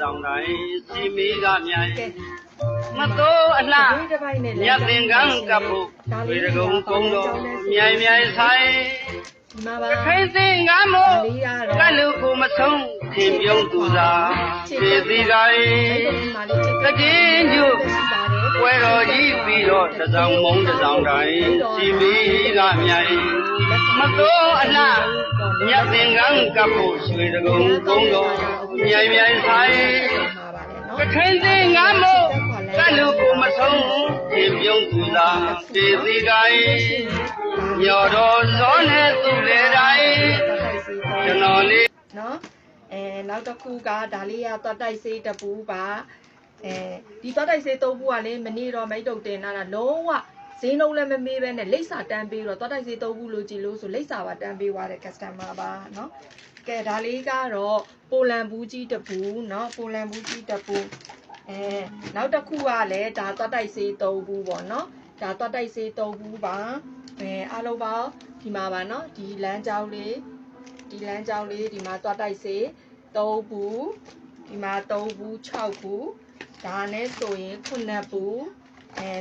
ဆောင်တိုင်းစီမီကမြိုင်မတော်အလားမြတ်သင်္ကန်းကဖို့ဝေရကုံကုန်းတော်မြိုင်မြိုင်ဆိုင်ခိုင်စင်ငါမို့ကလူကိုမဆုံးခင်ပြုံးသူသာစေတီကိုင်းတကင်းညို့ဝဲတော်ကြီးပြီးတော့တစောင်းမုံတစောင်းတိုင်းစီမီကမြိုင်မတော်အလားမြတ်သင်္ကန်းကဖို့ရွှေတကုံကုန်းတော်မြိုင်မြိုင်ဆိုင်ကခိုင်စင်ငါမို့ကလူကိုမဆုံးခင်ပြုံးသူသာစေတီကိုင်းညော်တော်ဇောနဲ့သူလေတိုင်းကျွန်တော်လေးနော်နောက်တစ်ခုကဒါလေးကသွားတိုက်စေးတပူပါဒီသွားတိုက်စေးသုံးခုကလည်းမနေ့တော့မိတ်တုတ်တင်လာတာလုံးဝဈေးနှုန်းလည်းမမေးပဲနဲ့လိပ်စာတန်းပေးတော့သွားတိုက်စေးသုံးခုလိုကြည့်လို့ဆိုလိပ်စာပါတန်းပေးသွားတဲ့ customer ပါနော်ကဲဒါလေးကတော့ပိုလန်ဘူးကြီးတပူနော်ပိုလန်ဘူးကြီးတပူနောက်တစ်ခုကလည်းဒါသွားတိုက်စေးသုံးခုပေါ့နော်ဒါသွားတိုက်စေးသုံးခုပါအားလုံးပေါင်းဒီမှာပါနော်ဒီလမ်းကြောင်းလေးဒီမှာသွားတိုက်စေး3ဘူးဒီမှာ3ဘူး6ဘူးဒါနဲ့ဆိုရင်9ဘူး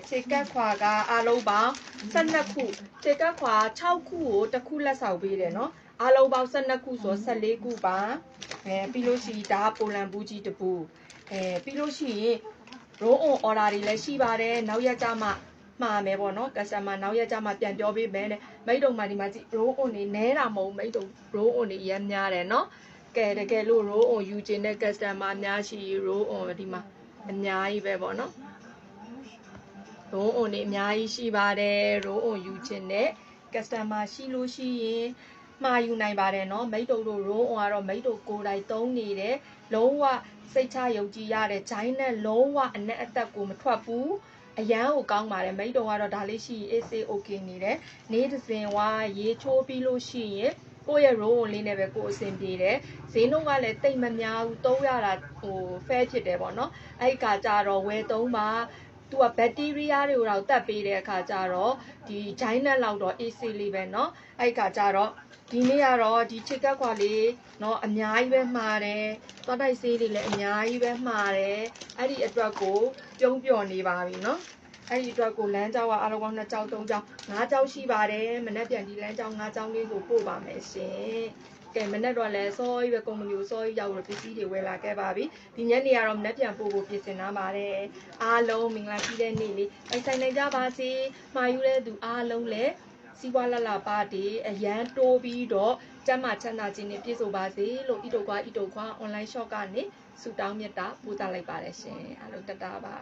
ခြေကက်ခွာကအားလုံးပေါင်း12ခုခြေကက်ခွာ6ခုကိုတစ်ခုလက်ဆောင်ပေးတယ်နော်အားလုံးပေါင်း12ခုဆို14ခုပါပြီးလို့ရှိရင်ဒါပိုလန်ဘူးကြီးတပူပြီးလို့ရှိရင် roll on order တွေလည်းရှိပါတယ်နောက်ရက်ကြမှာမှာမယ်ပေါ့နော် customer နောက်ရက်ကြမှာပြန်ပြောပေးမယ်တဲ့မိတ်တုံမှာဒီမှာကြည့် roll on နေနဲတာမဟုတ်မိတ်တုံ roll on နေရမ်းများတယ်နော်ကဲတကယ်လို့ roll on ယူခြင်းတဲ့ customer အများရှိ roll on ဒီမှာအများကြီးပဲပေါ့နော် roll on နေအများကြီးရှိပါတယ် roll on ယူခြင်းတဲ့ customer ရှိလို့ရှိရင်မှာယူနိုင်ပါတယ်နော်မိတ်တုံတို့ roll on ကတော့မိတ်တုံကိုယ်တိုင်သုံးနေတယ်လုံးဝစိတ်ချယုံကြည်ရတဲ့ဂျိုင်းနဲ့လုံးဝအနက်အသက်ကိုမထွက်ဘူးအရန်ကိုကောင်းပါတယ်မိတ်တုံကတော့ဒါလေးရှိရင် AC okay နေတယ်နေ့တစ်စင်ဝါရေချိုးပြီးလို့ရှိရင်ကိုယ့်ရဲ့ roll on လေးနဲ့ပဲကိုယ်အဆင်ပြေတယ်ဈေးနှုန်းကလည်းတိတ်မများဘူးသုံးရတာfair ဖြစ်တယ်ပေါ့နော်အဲ့ခါကျတော့ဝယ်သုံးပါသူကဘက်တီးရီးယားတွေကိုတော့တက်ပေးတဲ့အခါကျတော့ဒီဂျိုင်းနဲ့လောက်တော့ AC လေးပဲเนาะအဲ့ခါကျတော့ဒီနေ့ကတော့ဒီချစ်ကက်ခွာလေးเนาะအများကြီးပဲမှားတယ်သွားတိုက်ဆေးလေးလည်းအများကြီးပဲမှားတယ်အဲ့ဒီအတွက်ကိုပြုံးပျော်နေပါပြီเนาะအဲ့ဒီအတွက်ကိုလမ်းကြောင်းကအလုံးပေါင်း2ကြောင်း3ကြောင်း5ကြောင်းရှိပါတယ်မနေ့ပြန်ဒီလမ်းကြောင်း5ကြောင်းလေးကိုပို့ပါမယ်ရှင်ကဲမနေ့တော့လဲစောကြီးပဲကုမ္ပဏီကိုစောကြီးရောက်လို့ပစ္စည်းတွေဝယ်လာခဲ့ပါပြီဒီညနေကတော့မနေ့ပြန်ပို့ဖို့ပြင်ဆင်ထားပါတယ်အားလုံးမင်္ဂလာရှိတဲ့နေ့လေးပိုင်ဆိုင်နိုင်ကြပါစေမှာယူတဲ့သူအားလုံးလည်းစီးပွားလလပါတီအရန်တိုးပြီးတော့ကျမ်းမာချမ်းသာခြင်းနဲ့ပြည့်စုံပါစေလို့ဤတို့ခွာ online shop ကနေဆုတောင်းမြတ်တာပို့သလိုက်ပါတယ်ရှင်အားလုံးတတားပါ